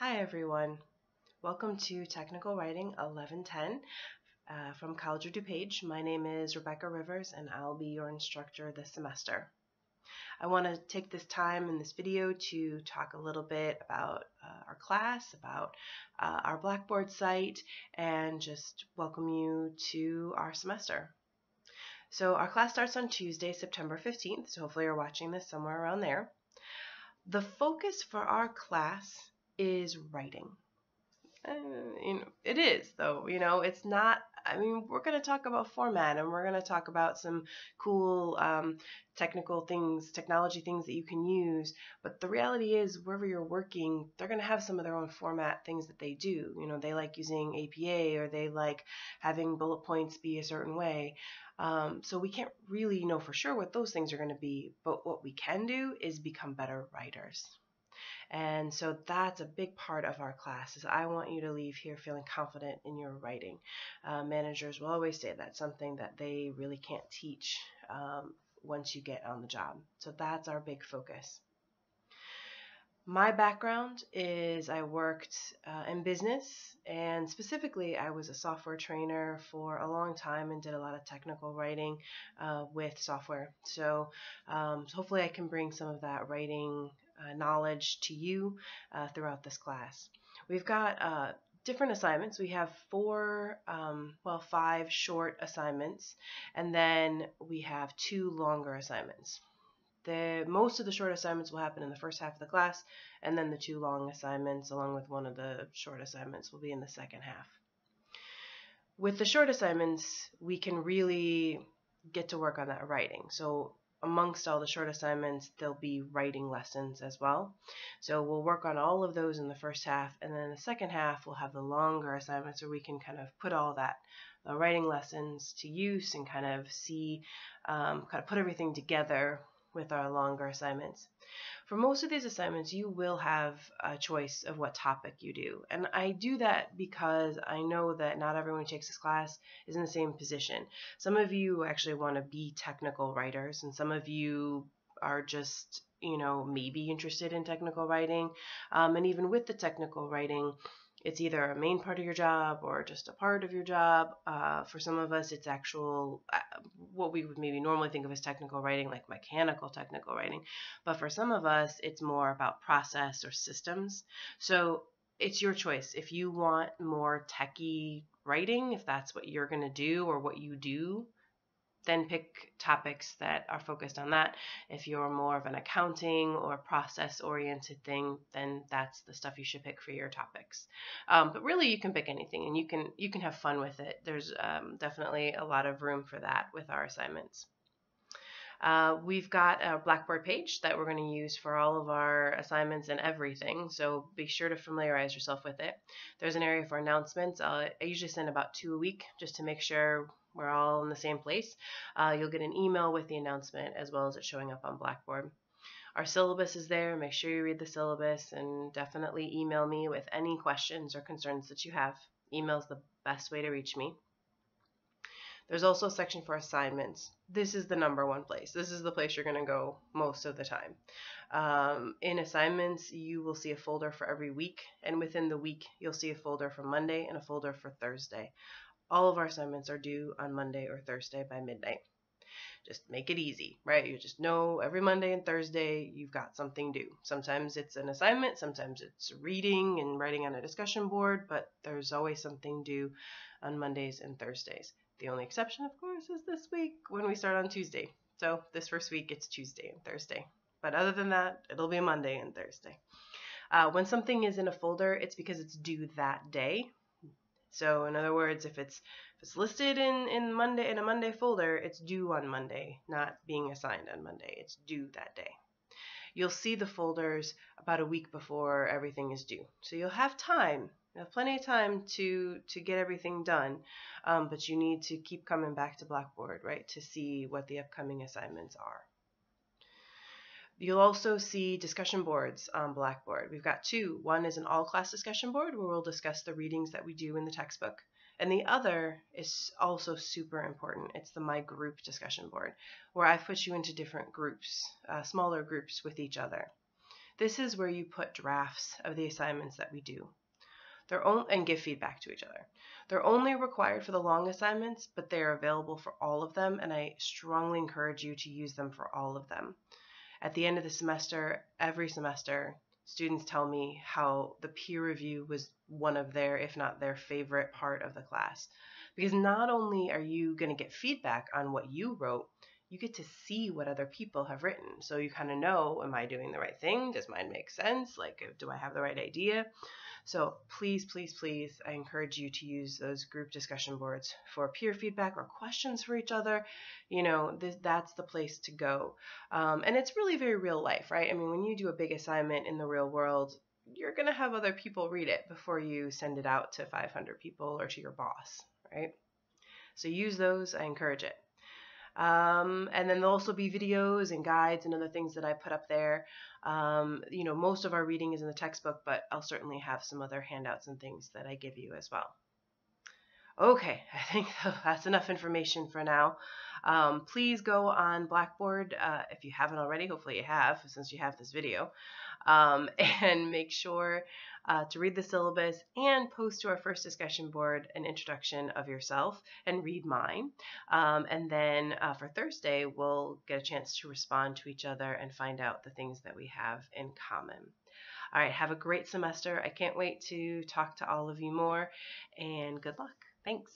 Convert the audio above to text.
Hi everyone, welcome to Technical Writing 1110 from College of DuPage. My name is Rebecca Rivers and I'll be your instructor this semester. I want to take this time in this video to talk a little bit about our class, about our Blackboard site, and just welcome you to our semester. So our class starts on Tuesday, September 15th, so hopefully you're watching this somewhere around there. The focus for our class is writing. It is, though. It's not. We're going to talk about format, and we're going to talk about some cool technical things, technology things that you can use. But the reality is, wherever you're working, they're going to have some of their own format things that they do. They like using APA, or they like having bullet points be a certain way. So we can't really know for sure what those things are going to be. But what we can do is become better writers. And so that's a big part of our class. Is I want you to leave here feeling confident in your writing. Managers will always say that's something that they really can't teach once you get on the job. So that's our big focus. My background is I worked in business, and specifically I was a software trainer for a long time and did a lot of technical writing with software. So hopefully I can bring some of that writing knowledge to you throughout this class. We've got different assignments. We have five short assignments, and then we have 2 longer assignments. Most of the short assignments will happen in the first half of the class, and then the 2 long assignments, along with one of the short assignments, will be in the second half. With the short assignments, we can really get to work on that writing. So amongst all the short assignments, there'll be writing lessons as well. So we'll work on all of those in the first half, and then in the second half, we'll have the longer assignments where we can kind of put all that writing lessons to use and kind of see, put everything together with our longer assignments. For most of these assignments, you will have a choice of what topic you do. And I do that because I know that not everyone who takes this class is in the same position. Some of you actually want to be technical writers, and some of you are just, maybe interested in technical writing. And even with the technical writing, it's either a main part of your job or just a part of your job. For some of us, it's actual, what we would maybe normally think of as technical writing, like mechanical technical writing. But for some of us, it's more about process or systems. So it's your choice. If you want more techie writing, if that's what you're going to do or what you do, then pick topics that are focused on that. If you're more of an accounting or process-oriented thing, then that's the stuff you should pick for your topics. But really, you can pick anything, and you can have fun with it. There's definitely a lot of room for that with our assignments. We've got a Blackboard page that we're going to use for all of our assignments and everything, so be sure to familiarize yourself with it. There's an area for announcements. I usually send about 2 a week just to make sure we're all in the same place. You'll get an email with the announcement as well as it showing up on Blackboard. Our syllabus is there. Make sure you read the syllabus, and definitely email me with any questions or concerns that you have. Email is the best way to reach me. There's also a section for assignments. This is the #1 place. This is the place you're going to go most of the time. In assignments, you will see a folder for every week, and within the week, you'll see a folder for Monday and a folder for Thursday. All of our assignments are due on Monday or Thursday by midnight. Just make it easy, right? You just know every Monday and Thursday you've got something due. Sometimes it's an assignment, sometimes it's reading and writing on a discussion board, but there's always something due on Mondays and Thursdays. The only exception, of course, is this week when we start on Tuesday. So this first week, it's Tuesday and Thursday. But other than that, it'll be Monday and Thursday. When something is in a folder, it's because it's due that day. So in other words, if it's listed in a Monday folder, it's due on Monday, not being assigned on Monday. It's due that day. You'll see the folders about a week before everything is due. So you'll have time. You have plenty of time to get everything done, but you need to keep coming back to Blackboard, right, to see what the upcoming assignments are. You'll also see discussion boards on Blackboard. We've got 2. One is an all-class discussion board where we'll discuss the readings that we do in the textbook. And the other is also super important. It's the My Group discussion board, where I've put you into different groups, smaller groups with each other. This is where you put drafts of the assignments that we do. And give feedback to each other. They're only required for the long assignments, but they are available for all of them, and I strongly encourage you to use them for all of them. At the end of the semester, every semester, students tell me how the peer review was one of their, if not their favorite part of the class. Because not only are you going to get feedback on what you wrote, you get to see what other people have written. So you kind of know, am I doing the right thing? Does mine make sense? Like, do I have the right idea? So please, please, please, I encourage you to use those group discussion boards for peer feedback or questions for each other. That's the place to go. And it's really very real life, right? I mean, when you do a big assignment in the real world, you're going to have other people read it before you send it out to 500 people or to your boss, right? So use those. I encourage it. And then there'll also be videos and guides and other things that I put up there. Most of our reading is in the textbook, but I'll certainly have some other handouts and things that I give you as well. Okay, I think that's enough information for now. Please go on Blackboard if you haven't already. Hopefully you have, since you have this video. And make sure to read the syllabus and post to our first discussion board an introduction of yourself and read mine. And then for Thursday, we'll get a chance to respond to each other and find out the things that we have in common. All right, have a great semester. I can't wait to talk to all of you more, and good luck. Thanks.